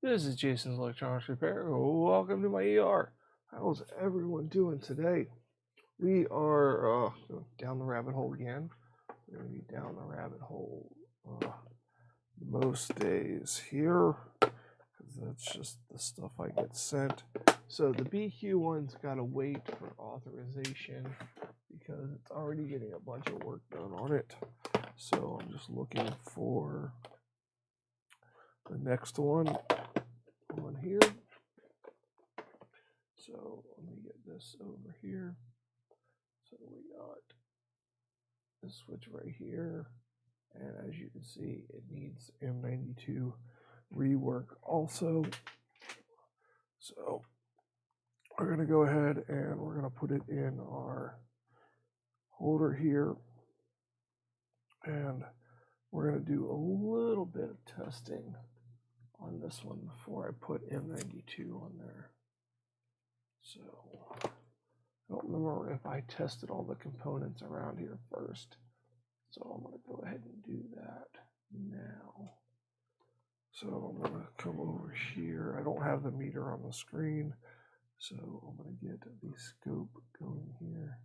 This is Jason's Electronics Repair. Welcome to my ER. How's everyone doing today? We are down the rabbit hole again. We're going to be down the rabbit hole most days here because that's just the stuff I get sent. So the BQ one's got to wait for authorization because it's already getting a bunch of work done on it. So I'm just looking for the next one on here. So let me get this over here. So we got this switch right here, and as you can see, it needs M92 rework also. So we're gonna go ahead and we're gonna put it in our holder here, and we're gonna do a little bit of testing on this one before I put M92 on there. So I don't remember if I tested all the components around here first. So I'm going to go ahead and do that now. So I'm going to come over here. I don't have the meter on the screen. So I'm going to get the scope going here.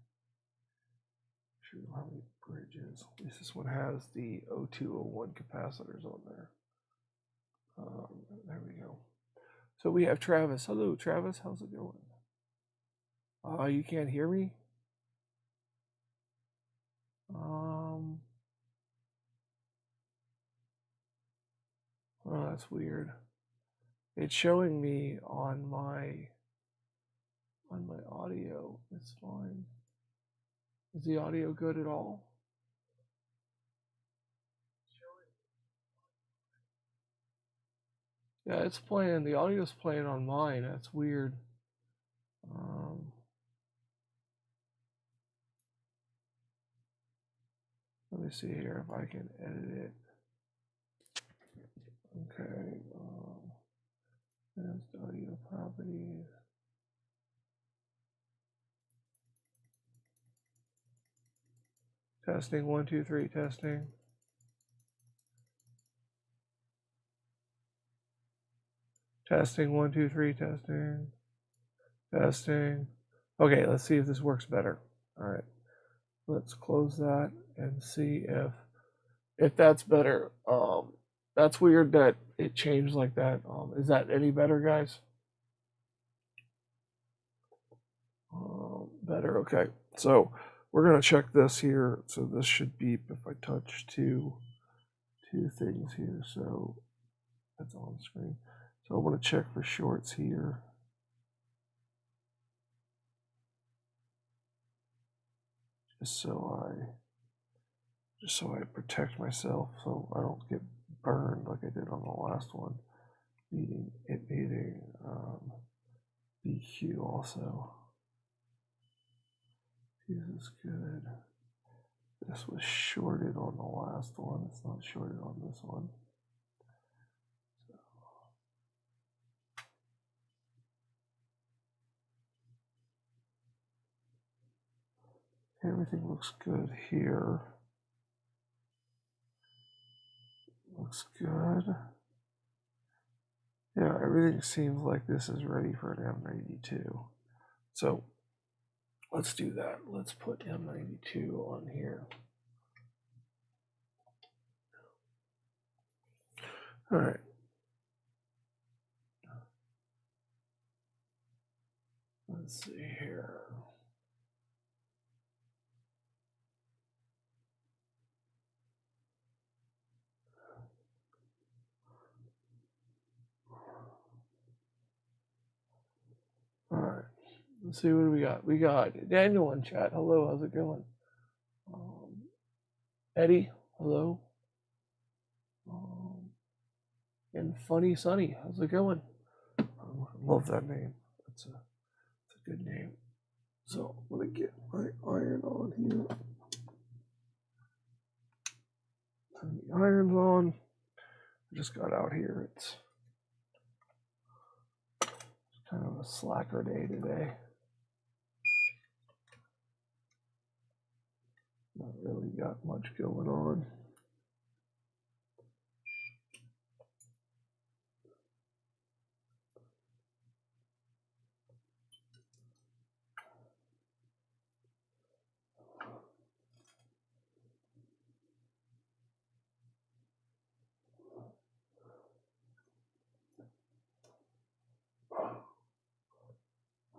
Show you how many bridges. At least this one has the 0201 capacitors on there. There we go. So we have Travis. Hello, Travis. How's it going? You can't hear me? Oh, that's weird. It's showing me on my audio. It's fine. Is the audio good at all? Yeah, it's playing. The audio's playing on mine. That's weird. Let me see here if I can edit it. Okay. Advanced audio properties. Testing 1, 2, 3. Testing. Testing 1, 2, 3. Testing. Testing. Okay, let's see if this works better. All right. Let's close that and see if that's better. That's weird that it changed like that. Is that any better, guys? Better. Okay. So we're gonna check this here. So this should beep if I touch two things here. So that's on screen. So I'm gonna check for shorts here. Just so I protect myself so I don't get burned like I did on the last one. Needing BQ also. This is good. This was shorted on the last one. It's not shorted on this one. Everything looks good here. Looks good. Yeah, everything seems like this is ready for an M92. So let's do that. Let's put M92 on here. All right. Let's see here. All right. Let's see what we got. We got Daniel in chat. Hello, how's it going? Eddie, hello. And Funny Sunny, how's it going? I love that name. It's a good name. So I'm gonna get my iron on here. Turn the irons on. I just got out here. It's kind of a slacker day today. Not really got much going on.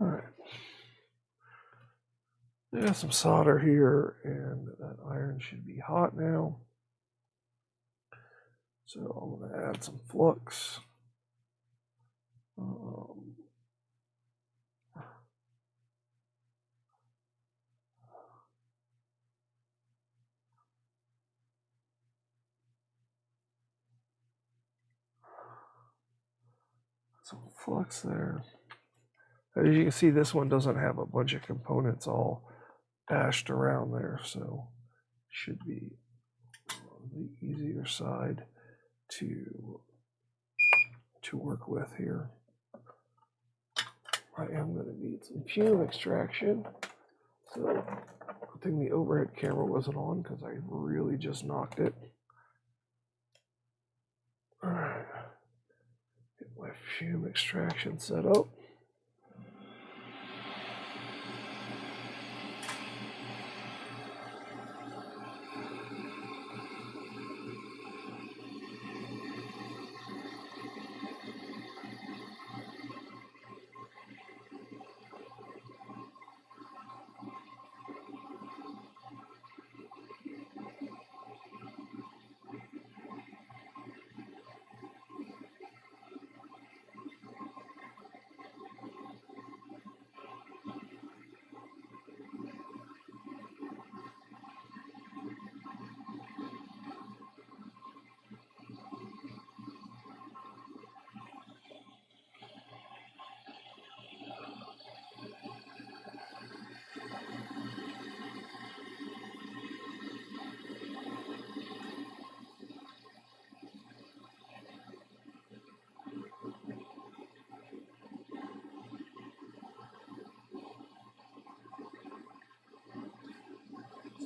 All right. I got some solder here, and that iron should be hot now. So I'm going to add some flux. Some flux there. As you can see, this one doesn't have a bunch of components all dashed around there, so should be on the easier side to work with here. I am going to need some fume extraction. So good thing the overhead camera wasn't on because I really just knocked it. All right, get my fume extraction set up.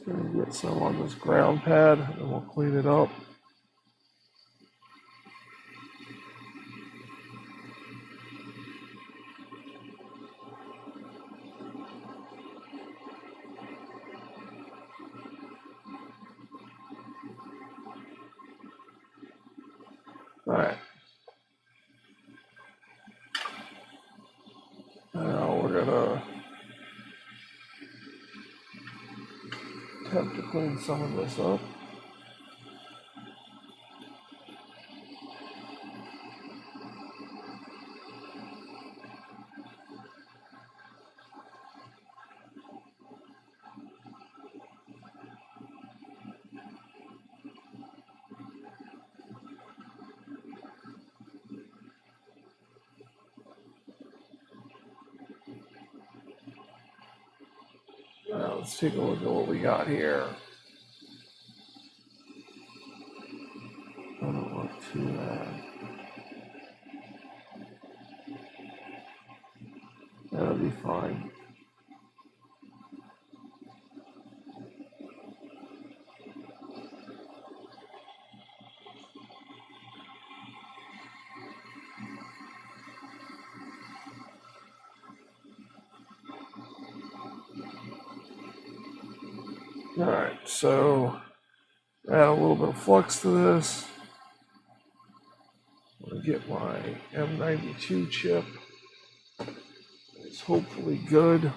Gonna get some on this ground pad and we'll clean it up. All right. Now we're gonna attempt to clean some of this up. Now let's take a look at what we got here. I don't look too bad. That'll be fine. All right, so add a little bit of flux to this. I'm gonna get my M92 chip. It's hopefully good.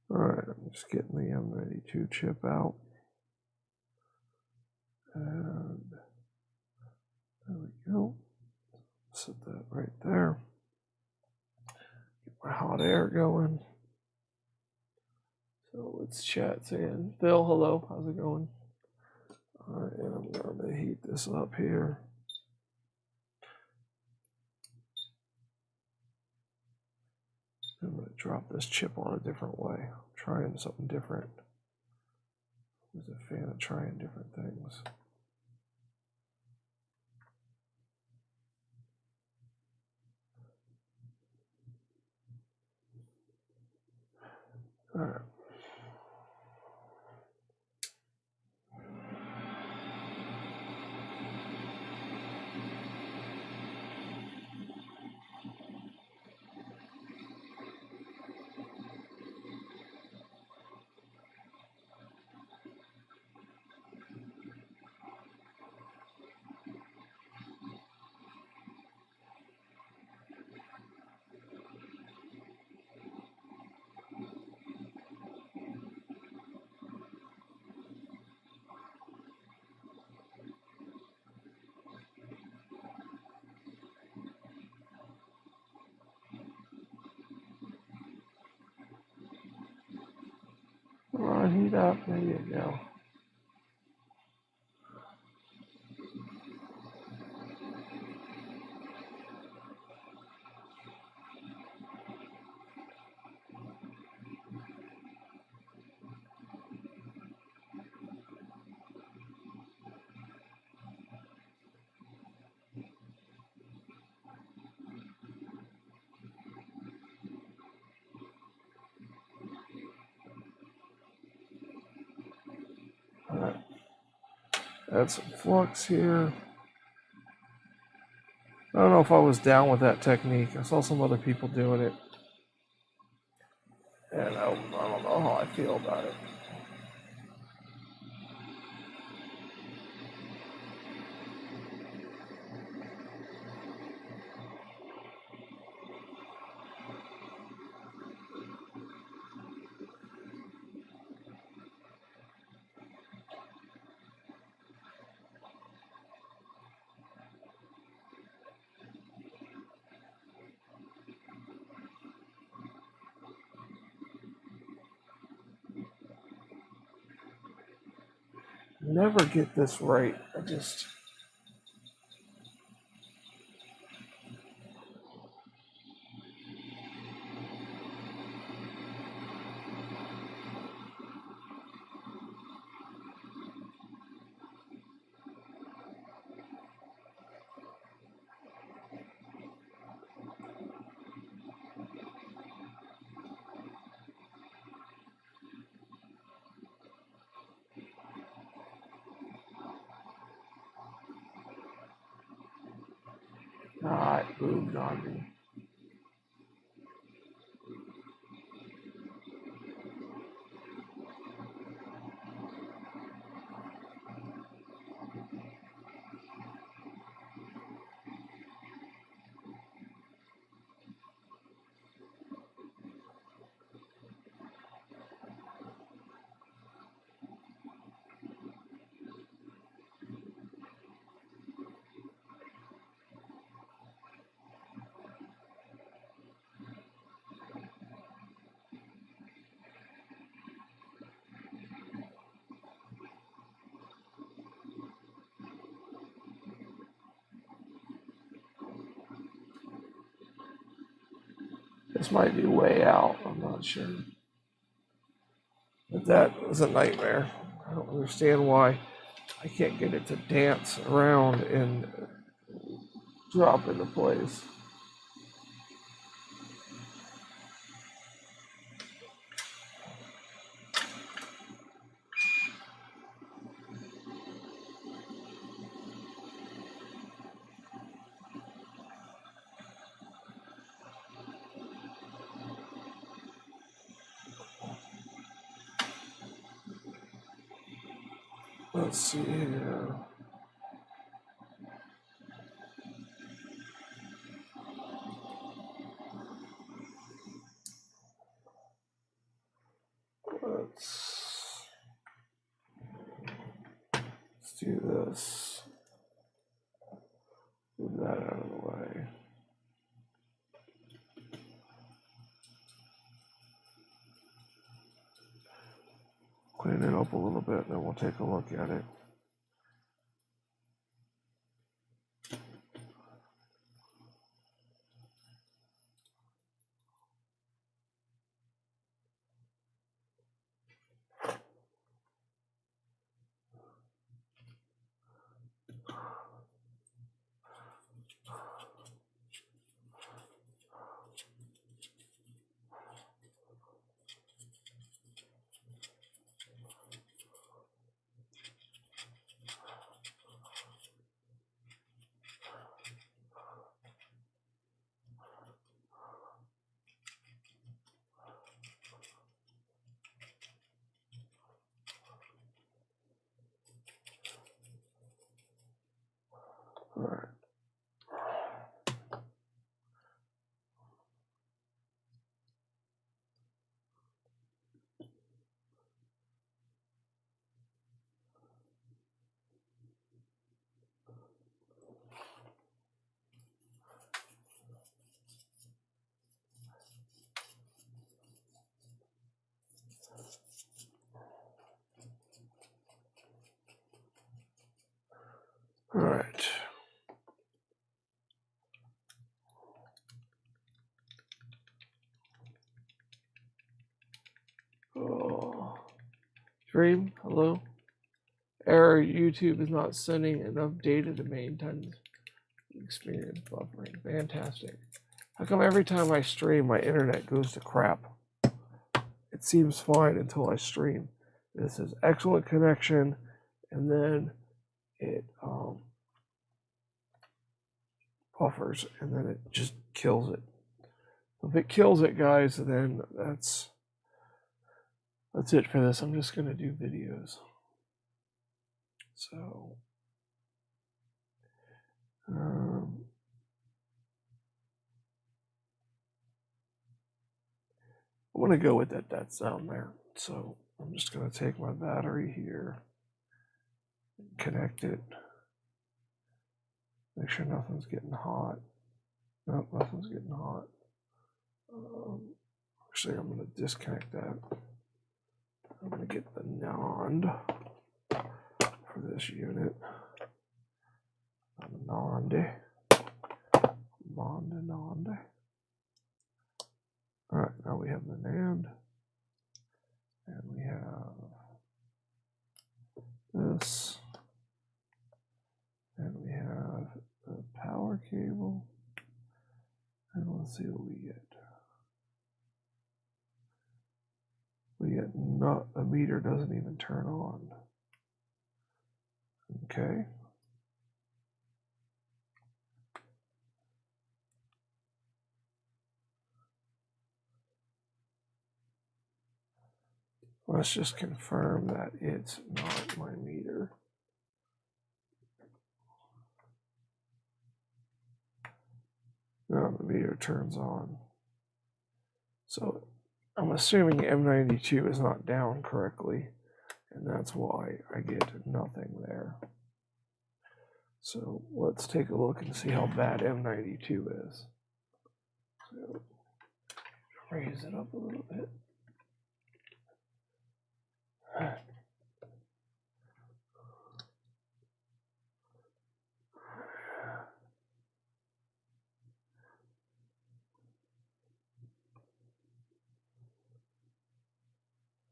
All right, I'm just getting the M92 chip out. And there we go. Set that right there. Get my hot air going. So let's chat saying, Phil, hello, how's it going? All right, and I'm going to heat this up here. I'm going to drop this chip on a different way. I'm trying something different. I was a fan of trying different things. All right. Come on, heat up. There you go. All right. Add some flux here. I don't know if I was down with that technique. I saw some other people doing it. And I don't know how I feel about it. Never get this right. I just... it moved on me. This might be way out. I'm not sure. But that was a nightmare. I don't understand why I can't get it to dance around and drop into place. Let's see here. Let's do this. Move that out of the way. Clean it up a little bit, then we'll take a look at it. All right. All right. Oh. Dream, hello? Error, YouTube is not sending enough data to maintain experience buffering. Fantastic. How come every time I stream, my internet goes to crap? It seems fine until I stream. This is excellent connection, and then it buffers, and then it just kills it. If it kills it, guys, then that's it for this. I'm just gonna do videos. So, I'm gonna go with that sound there. So I'm just gonna take my battery here, connect it, make sure nothing's getting hot. Nope, nothing's getting hot. Actually, I'm gonna disconnect that. I'm gonna get the NAND for this unit. NAND. All right, now we have the NAND, and we have this, and we have the power cable, and let's see what we get. Not the meter doesn't even turn on. Okay. Let's just confirm that it's not my meter. No, the meter turns on. So I'm assuming M92 is not down correctly, and that's why I get nothing there. So let's take a look and see how bad M92 is. So raise it up a little bit.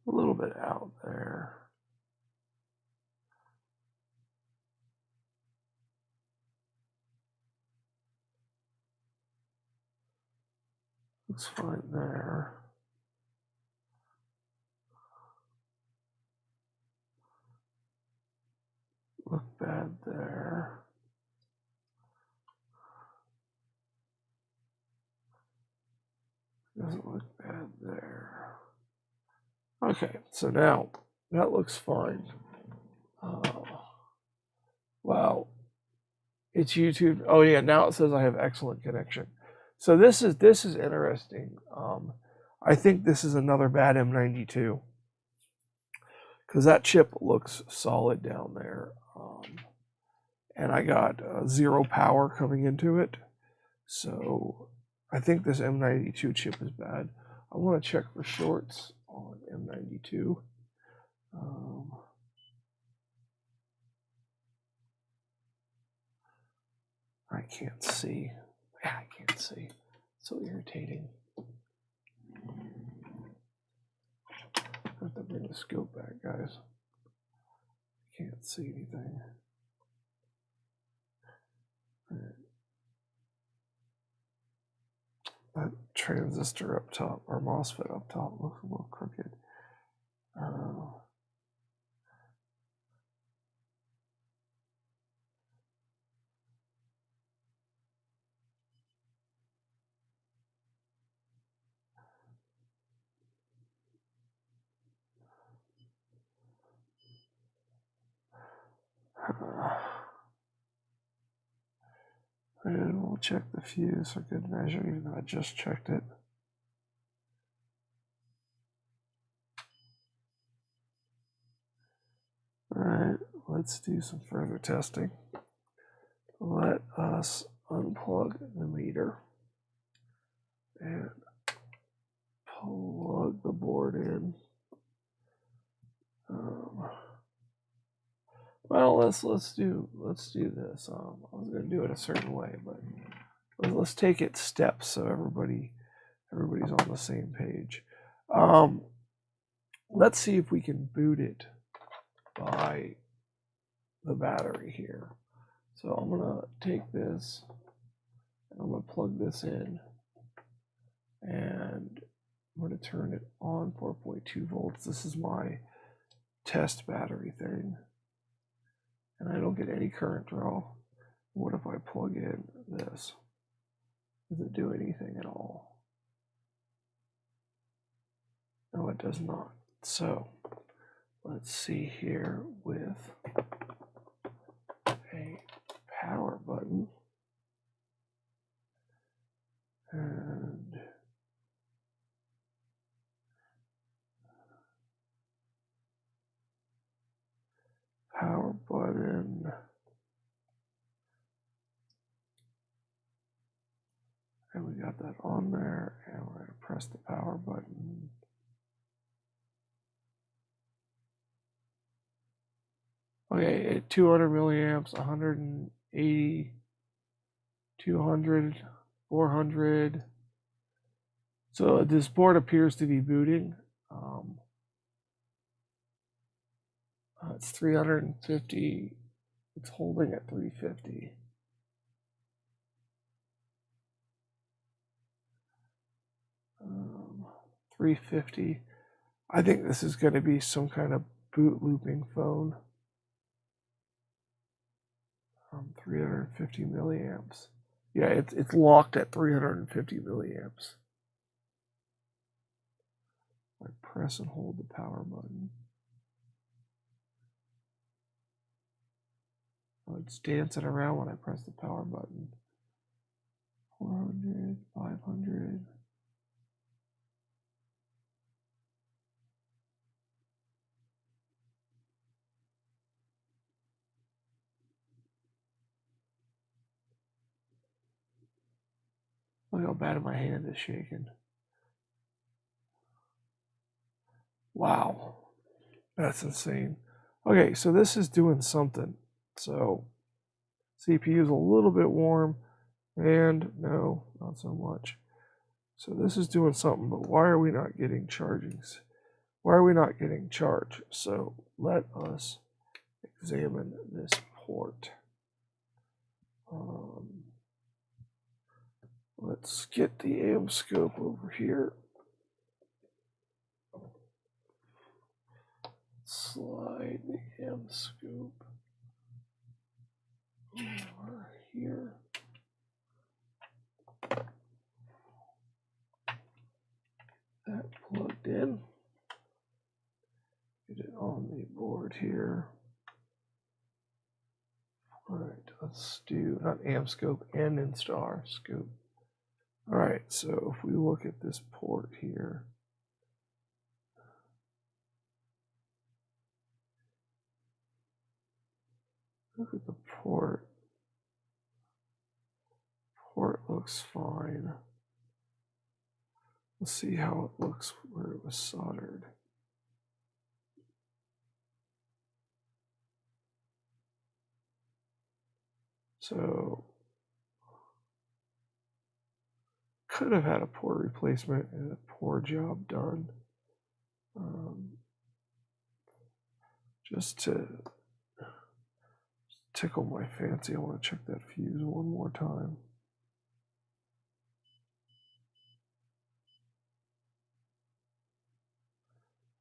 A little bit out there. Looks fine there. Look bad there. Doesn't look bad there. Okay, so now that looks fine. Wow, it's YouTube. Oh yeah, now it says I have excellent connection. So this is interesting. I think this is another bad M92 because that chip looks solid down there, and I got zero power coming into it. So I think this M92 chip is bad. I want to check for shorts on M92. I can't see. I can't see. So irritating. I have to bring the scope back, guys. Can't see anything. That transistor up top, or MOSFET up top, looks a little crooked. And we'll check the fuse for good measure, even though I just checked it. All right, let's do some further testing. Let us unplug the meter and plug the board in. Well, let's do this. I was going to do it a certain way, but let's take it steps so everybody's on the same page. Let's see if we can boot it by the battery here. So I'm gonna take this and I'm gonna plug this in, and I'm gonna turn it on 4.2 volts. This is my test battery thing, and I don't get any current draw. What if I plug in this? Does it do anything at all? No, it does not. So let's see here with a power button and power button, and we got that on there, and we're going to press the power button. Okay, at 200 milliamps, 180, 200, 400. So this board appears to be booting. It's 350. It's holding at 350. Um, 350. I think this is going to be some kind of boot looping phone. 350 milliamps. Yeah, it's locked at 350 milliamps. I press and hold the power button. Oh, it's dancing around when I press the power button. 400, 500. Look how bad my hand is shaking. Wow, that's insane. Okay, so this is doing something. So CPU is a little bit warm, and no, not so much. So this is doing something, but why are we not getting chargings? Why are we not getting charge? So let us examine this port. Let's get the amp scope over here. Slide the amp scope over here. That plugged in. Get it on the board here. All right, let's do not amp scope and instar scope. All right, so if we look at this port here, look at the port. Port looks fine. Let's see how it looks where it was soldered. So could have had a port replacement and a poor job done. Just to tickle my fancy, I want to check that fuse one more time.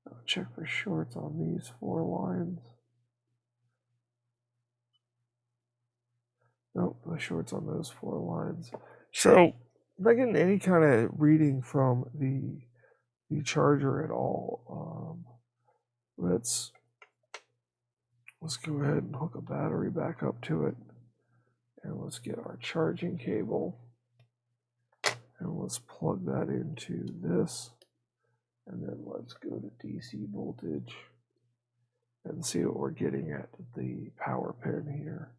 I'll check for shorts on these 4 lines. Nope, no shorts on those 4 lines. So I'm not getting any kind of reading from the charger at all. Let's go ahead and hook a battery back up to it And let's get our charging cable. And let's plug that into this. And then let's go to DC voltage and see what we're getting at the power pin here.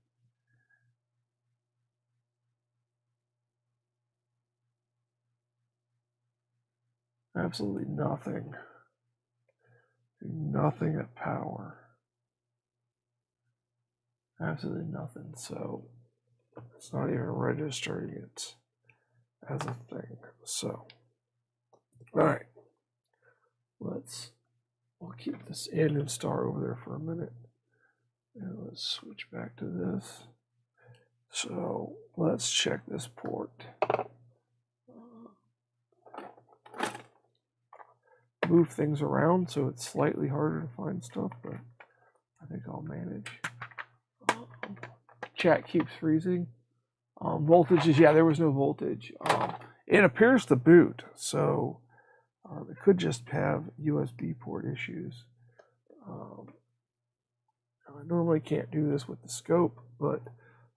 Absolutely nothing. Nothing at power. Absolutely nothing. So it's not even registering it as a thing. So, all right. We'll keep this in and start over there for a minute. And let's switch back to this. So let's check this port. Move things around so it's slightly harder to find stuff, but I think I'll manage. Chat keeps freezing. Voltages, yeah, there was no voltage. It appears to boot, so it could just have USB port issues. I normally can't do this with the scope, but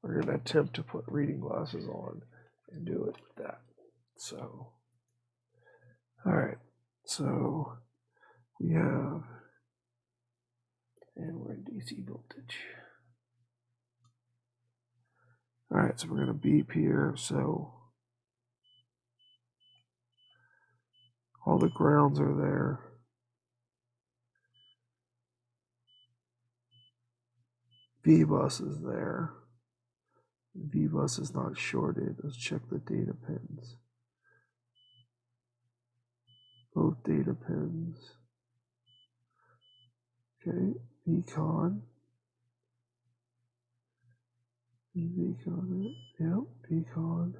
we're going to attempt to put reading glasses on and do it with that. So, all right. So we have, and we're in DC voltage. All right, so we're going to beep here. So all the grounds are there. V-bus is there. V-bus is not shorted. Let's check the data pins. Both data pins. Okay, VCon. VCon, yep, VCon.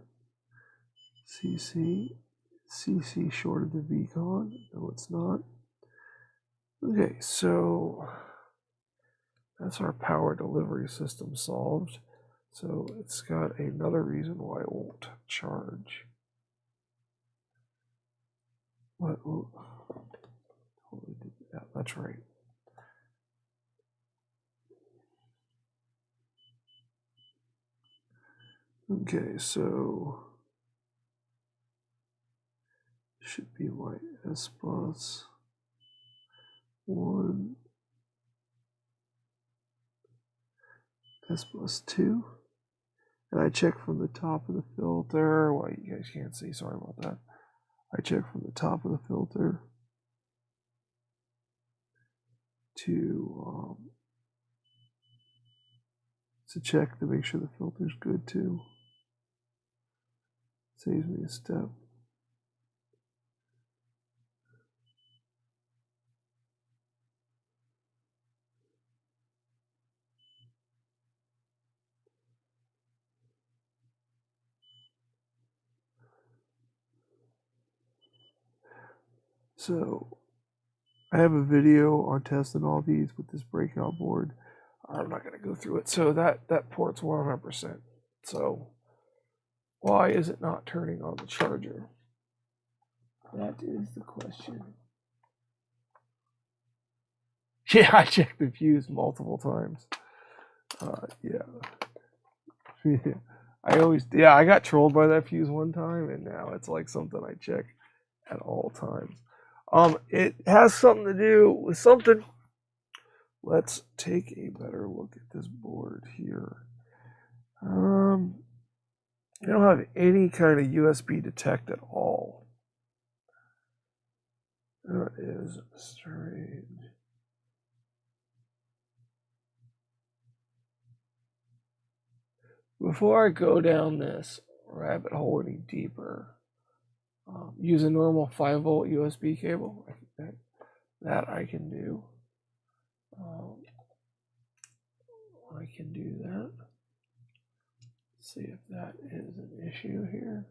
CC shorted to VCon. No, it's not. Okay, so that's our power delivery system solved. So it's got another reason why it won't charge. What? Oh, totally did that. That's right. Okay, so should be my S bus 1, S bus 2. And I check from the top of the filter. Well, you guys can't see, sorry about that. I check from the top of the filter to check to make sure the filter's good too. Saves me a step. So I have a video on testing all these with this breakout board. I'm not going to go through it. So that port's 100%. So why is it not turning on the charger? That is the question. Yeah, I checked the fuse multiple times. Yeah. I got trolled by that fuse one time, and now it's like something I check at all times. It has something to do with something. Let's take a better look at this board here. You don't have any kind of USB detect at all. That is strange. Before I go down this rabbit hole any deeper, use a normal 5-volt USB cable. That I can do. I can do that. Let's see if that is an issue here.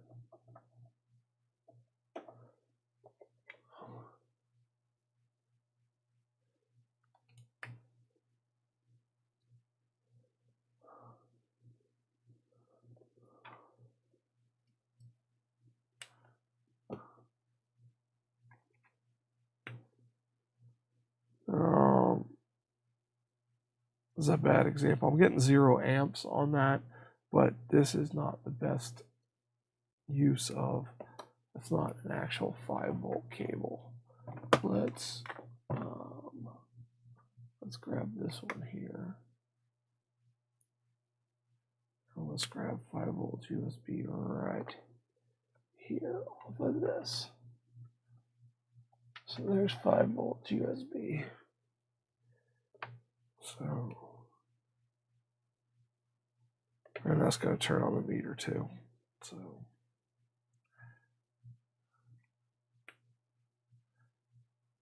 This is a bad example. I'm getting 0 amps on that, but this is not the best use of, it's not an actual 5-volt cable. Let's grab this one here. And let's grab 5-volt USB right here off of this. So there's 5-volt USB. So, and that's going to turn on the meter too. So,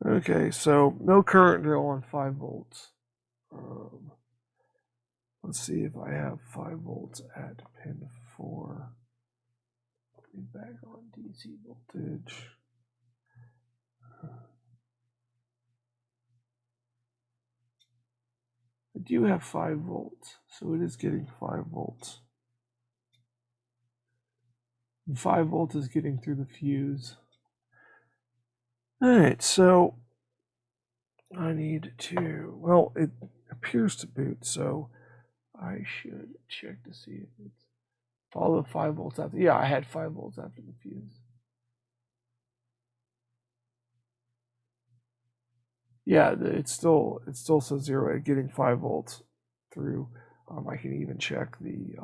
okay, so no current drill on 5 volts. Let's see if I have 5 volts at pin 4. Put me back on DC voltage. I do have 5 volts, so it is getting 5 volts. And 5 volts is getting through the fuse. Alright, so I need to, well, it appears to boot, so I should check to see if it's follow 5 volts after. Yeah, I had 5 volts after the fuse. Yeah, it still says 0 at getting 5 volts through. I can even check the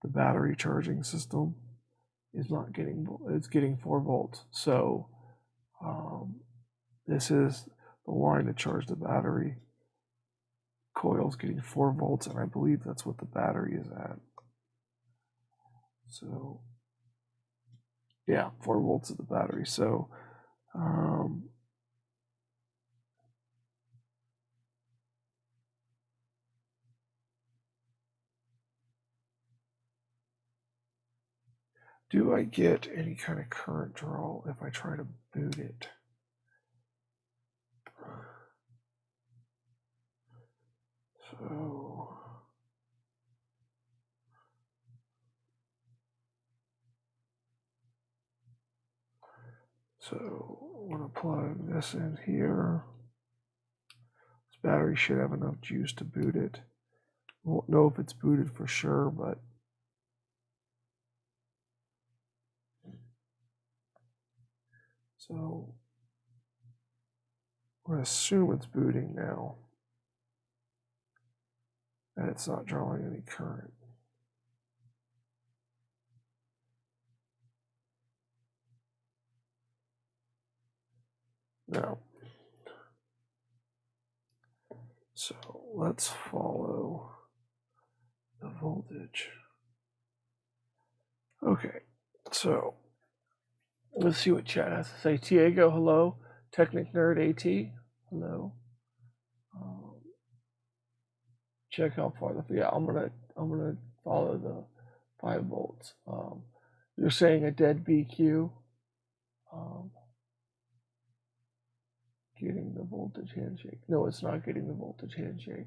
battery charging system is not getting, it's getting 4 volts. So this is the line to charge the battery. Coil's getting 4 volts, and I believe that's what the battery is at. So yeah, 4 volts of the battery. So do I get any kind of current draw if I try to boot it? So I'm going to plug this in here. This battery should have enough juice to boot it. Won't know if it's booted for sure, but so I'm going to assume it's booting now, and it's not drawing any current. No. So let's follow the voltage. Okay, so let's see what chat has to say. Tiago, hello. Technic Nerd AT, hello. Check how far the, yeah, I'm gonna follow the 5 volts. You're saying a dead BQ, getting the voltage handshake. No, it's not getting the voltage handshake.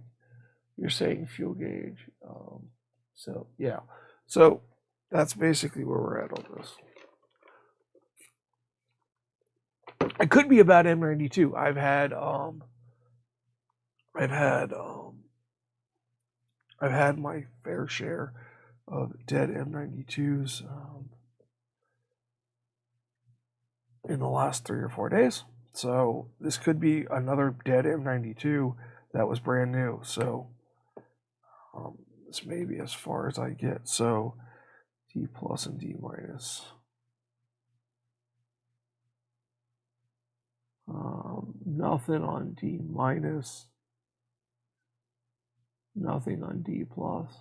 You're saying fuel gauge. So yeah, so that's basically where we're at on this. It could be about M92. I've had my fair share of dead M92s in the last 3 or 4 days. So this could be another dead M92 that was brand new. So this may be as far as I get. So D plus and D minus. Nothing on D minus. Nothing on D plus.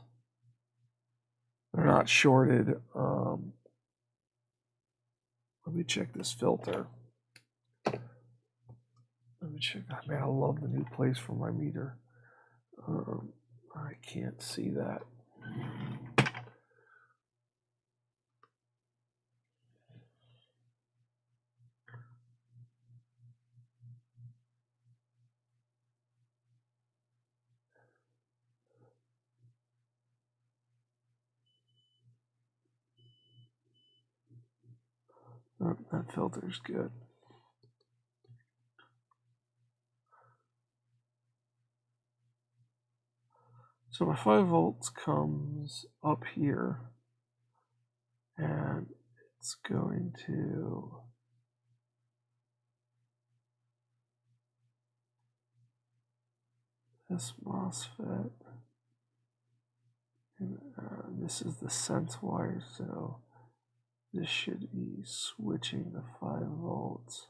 They're not shorted. Let me check this filter. Let me check. Man, I love the new place for my meter. I can't see that. Oh, that filter's good. So my 5 volts comes up here, and it's going to this MOSFET, and this is the sense wire, so this should be switching the 5 volts.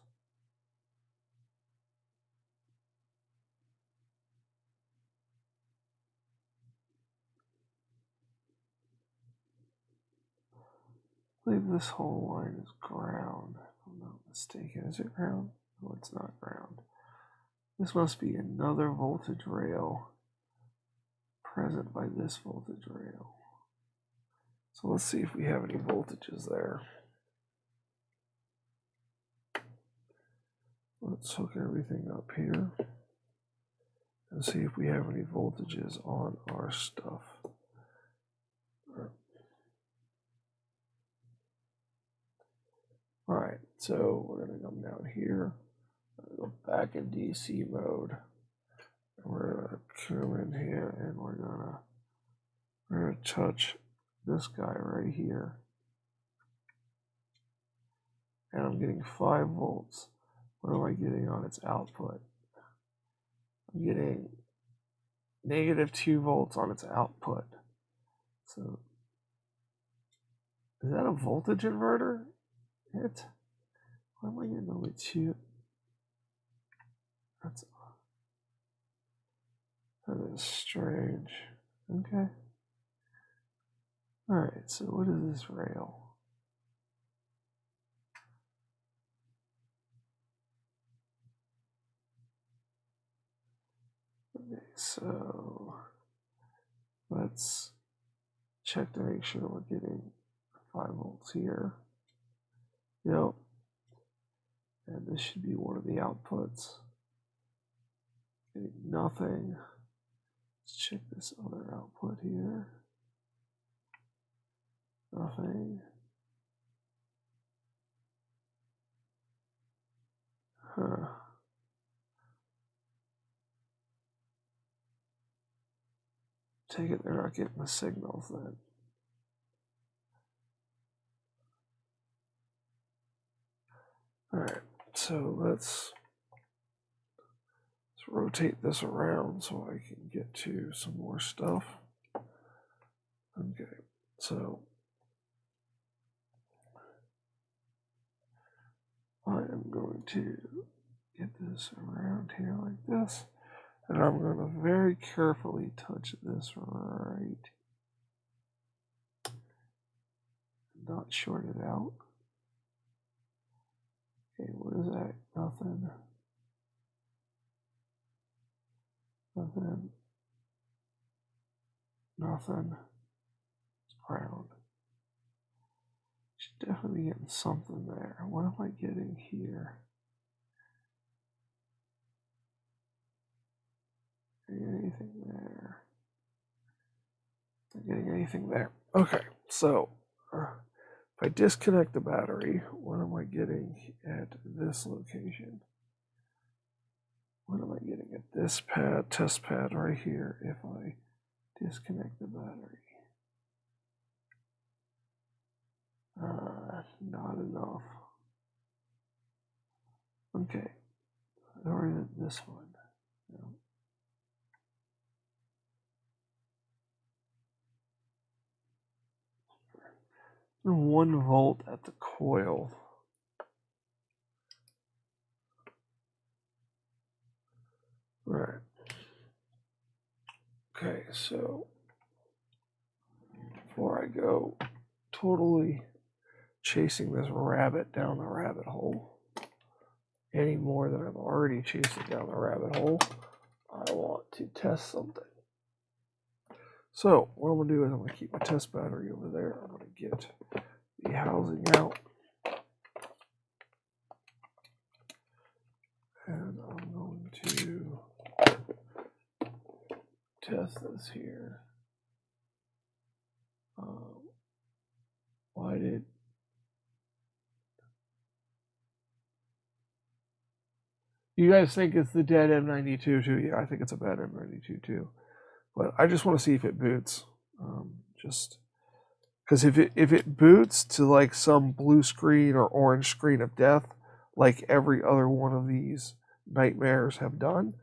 I believe this whole line is ground, if I'm not mistaken. Is it ground? No, it's not ground. This must be another voltage rail present by this voltage rail. So let's see if we have any voltages there. Let's hook everything up here and see if we have any voltages on our stuff. All right, so we're going to come down here, go back in DC mode. And we're going to come in here and we're going to touch this guy right here. And I'm getting 5 volts. What am I getting on its output? I'm getting -2 volts on its output. So is that a voltage inverter? Why am I getting only 2? That is strange. Okay. Alright, so what is this rail? Okay, so let's check to make sure we're getting 5 volts here. Yep. And this should be one of the outputs. Getting nothing. Let's check this other output here. Nothing. Huh. Take it they're not getting the signals then. Alright, so let's rotate this around so I can get to some more stuff. Okay, so I am going to get this around here like this, and I'm going to very carefully touch this right, not short it out. Okay, what is that? Nothing. Nothing. Nothing. It's ground. Should definitely be getting something there. What am I getting here? Anything there? Not getting anything there. Okay, so if I disconnect the battery, what am I getting at this location? What am I getting at this pad, test pad right here if I disconnect the battery? Not enough. Okay, or is it this one? No. 1 volt at the coil. Right. Okay, so before I go totally chasing this rabbit down the rabbit hole any more than I'm already chasing down the rabbit hole, I want to test something. So what I'm going to do is I'm going to keep my test battery over there. I'm going to get the housing out. And I'm going to test this here. Why did you guys think it's the dead M92 too? Yeah, I think it's a bad M92 too. But I just want to see if it boots. Just because if it boots to like some blue screen or orange screen of death, like every other one of these nightmares have done,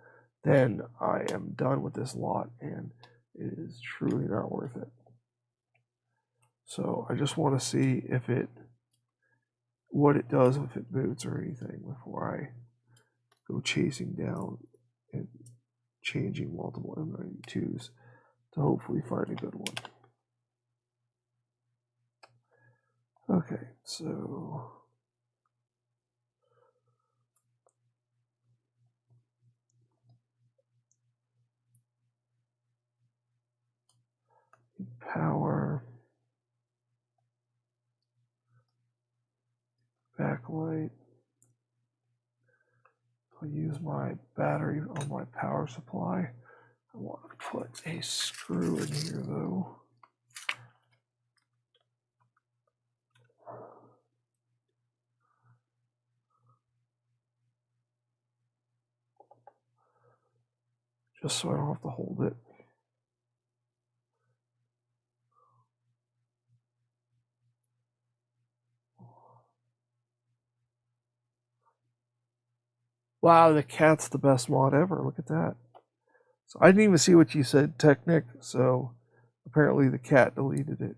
then I am done with this lot, and it is truly not worth it. So I just want to see what it does if it boots or anything before I go chasing down and changing multiple M92s to hopefully find a good one. Okay, so power, backlight. I'll use my battery on my power supply. I want to put a screw in here though. Just so I don't have to hold it. Wow, the cat's the best mod ever. Look at that. So I didn't even see what you said, Technic. So apparently the cat deleted it.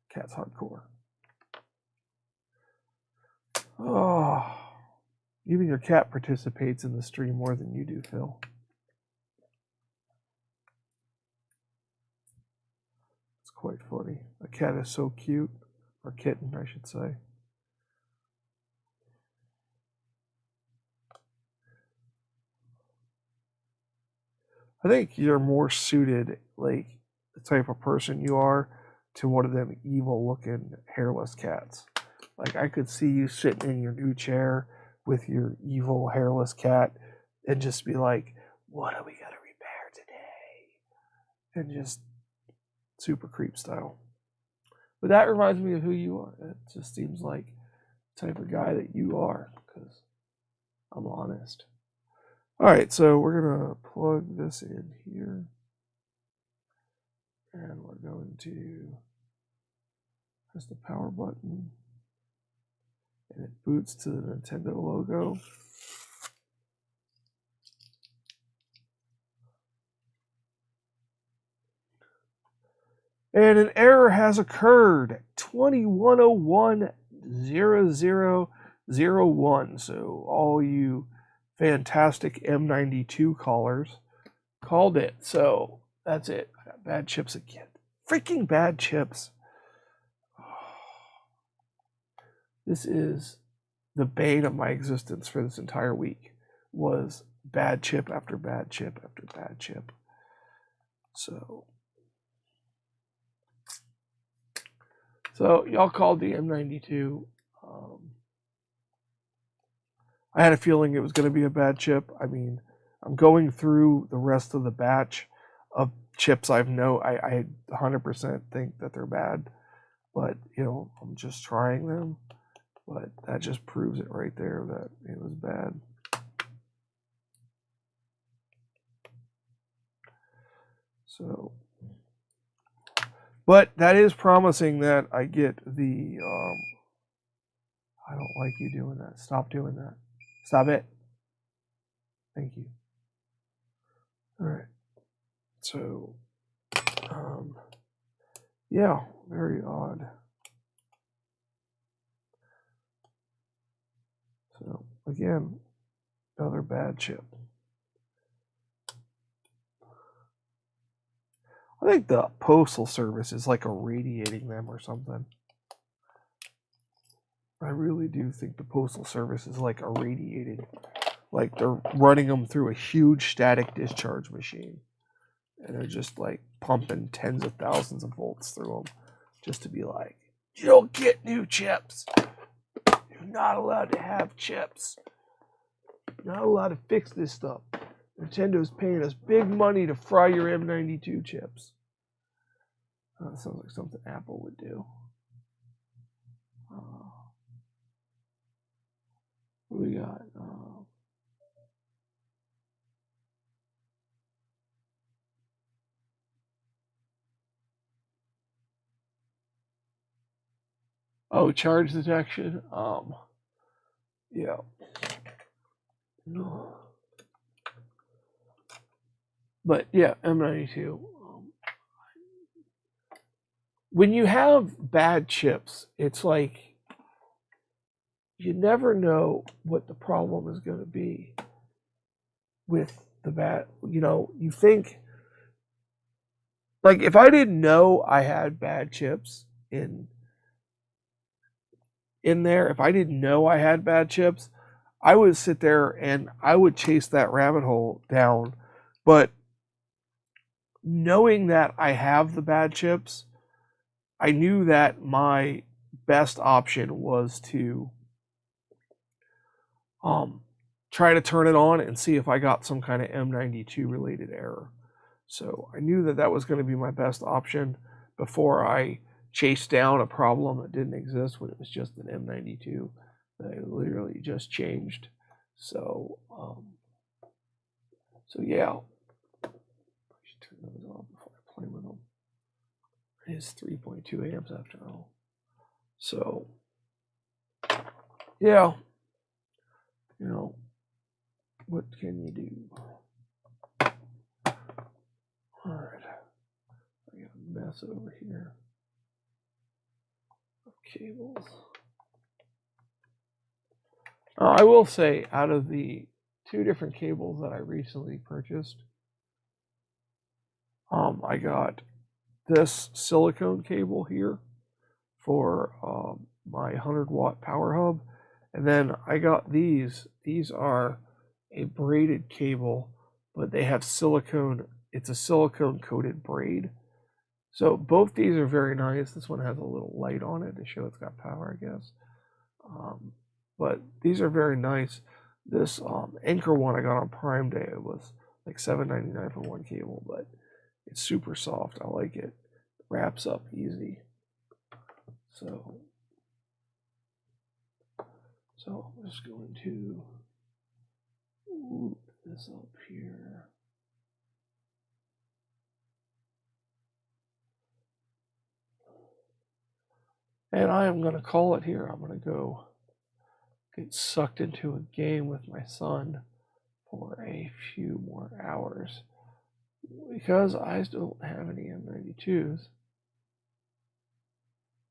Cat's hardcore. Oh, even your cat participates in the stream more than you do, Phil. It's quite funny. A cat is so cute, or kitten, I should say. I think you're more suited, like the type of person you are, to one of them evil-looking hairless cats. Like I could see you sitting in your new chair with your evil hairless cat, and just be like, "What are we gonna repair today?" And just super creep style. But that reminds me of who you are. It just seems like the type of guy that you are, because I'm honest. All right, so we're gonna plug this in here, and we're going to press the power button, and it boots to the Nintendo logo. And an error has occurred. 21010001. So all you fantastic M92 callers called it. So that's it. I got bad chips again. Freaking bad chips. This is the bane of my existence for this entire week. Was bad chip after bad chip after bad chip. So y'all called the M92. I had a feeling it was going to be a bad chip. I mean, I'm going through the rest of the batch of chips I 100% think that they're bad, but I'm just trying them. But that just proves it right there that it was bad. So, but that is promising that I get the. I don't like you doing that. Stop doing that. Stop it. Thank you. All right. So, yeah, very odd. So, again, another bad chip. I think the Postal Service is like irradiating them or something. I really do think the Postal Service is like irradiating. Like they're running them through a huge static discharge machine. And they're just like pumping tens of thousands of volts through them just to be like, you don't get new chips. You're not allowed to have chips. You're not allowed to fix this stuff. Nintendo's paying us big money to fry your M92 chips. That sounds like something Apple would do. What do we got? Oh, charge detection. Yeah. No. But yeah, M92. When you have bad chips, it's like you never know what the problem is going to be with the bad. You think, like, if I didn't know I had bad chips in there, if I didn't know I had bad chips, I would sit there and I would chase that rabbit hole down. But knowing that I have the bad chips, I knew that my best option was to try to turn it on and see if I got some kind of M92 related error. So I knew that that was going to be my best option before I chased down a problem that didn't exist when it was just an M92 that I literally just changed. So, yeah. I should turn those off before I play with them. It is 3.2 amps after all. So, yeah. What can you do? All right. I got a mess over here of cables. I will say, out of the 2 different cables that I recently purchased, I got this silicone cable here for my 100-watt power hub, and then I got these. These are a braided cable, but they have silicone. It's a silicone coated braid. So both these are very nice. This one has a little light on it to show it's got power, I guess. But these are very nice. This Anchor one I got on Prime Day. It was like $7.99 for one cable, but it's super soft. I like it. It wraps up easy. So I'm just going to loop this up here. And I am going to call it here. I'm going to go get sucked into a game with my son for a few more hours because I don't have any M92s.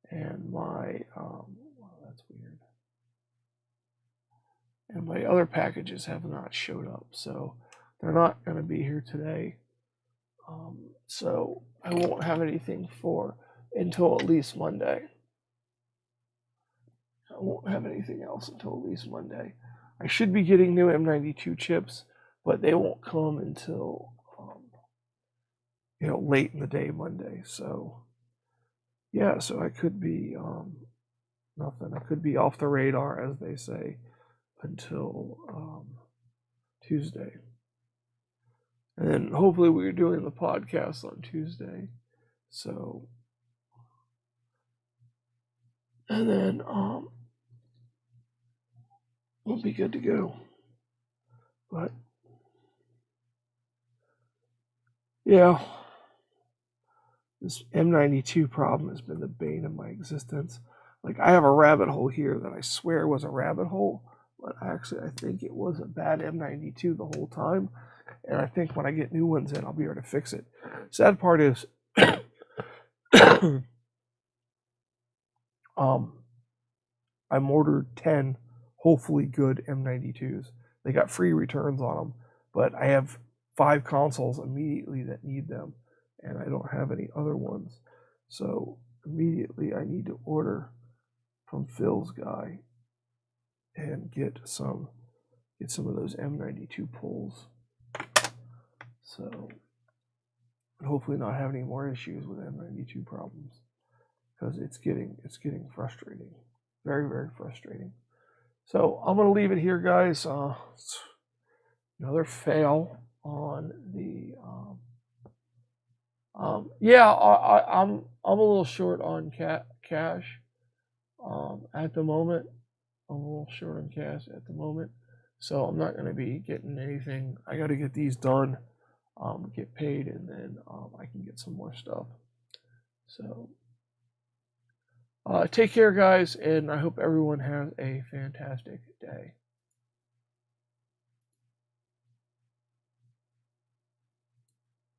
And my, well, that's weird. And my other packages have not showed up, so they're not going to be here today. So I won't have anything until at least Monday. I won't have anything else until at least Monday. I should be getting new M92 chips, but they won't come until late in the day Monday. So yeah, so I could be nothing. I could be off the radar, as they say, until Tuesday. And then hopefully we're doing the podcast on Tuesday. So, and then we'll be good to go. But yeah, this M92 problem has been the bane of my existence. Like, I have a rabbit hole here that I swear was a rabbit hole, but actually I think it was a bad M92 the whole time. And I think when I get new ones in, I'll be able to fix it. Sad part is, I'm ordered 10 hopefully good M92s. They got free returns on them, but I have 5 consoles immediately that need them, and I don't have any other ones. So immediately I need to order from Phil's guy and get some of those M92 pulls. So, and hopefully not have any more issues with M92 problems, because it's getting frustrating, very, very frustrating. So I'm gonna leave it here, guys. Another fail on the. Yeah, I'm a little short on cash. At the moment, I'm a little short on cash at the moment, so I'm not gonna be getting anything. I got to get these done, get paid, and then I can get some more stuff. So Take care, guys, and I hope everyone has a fantastic day.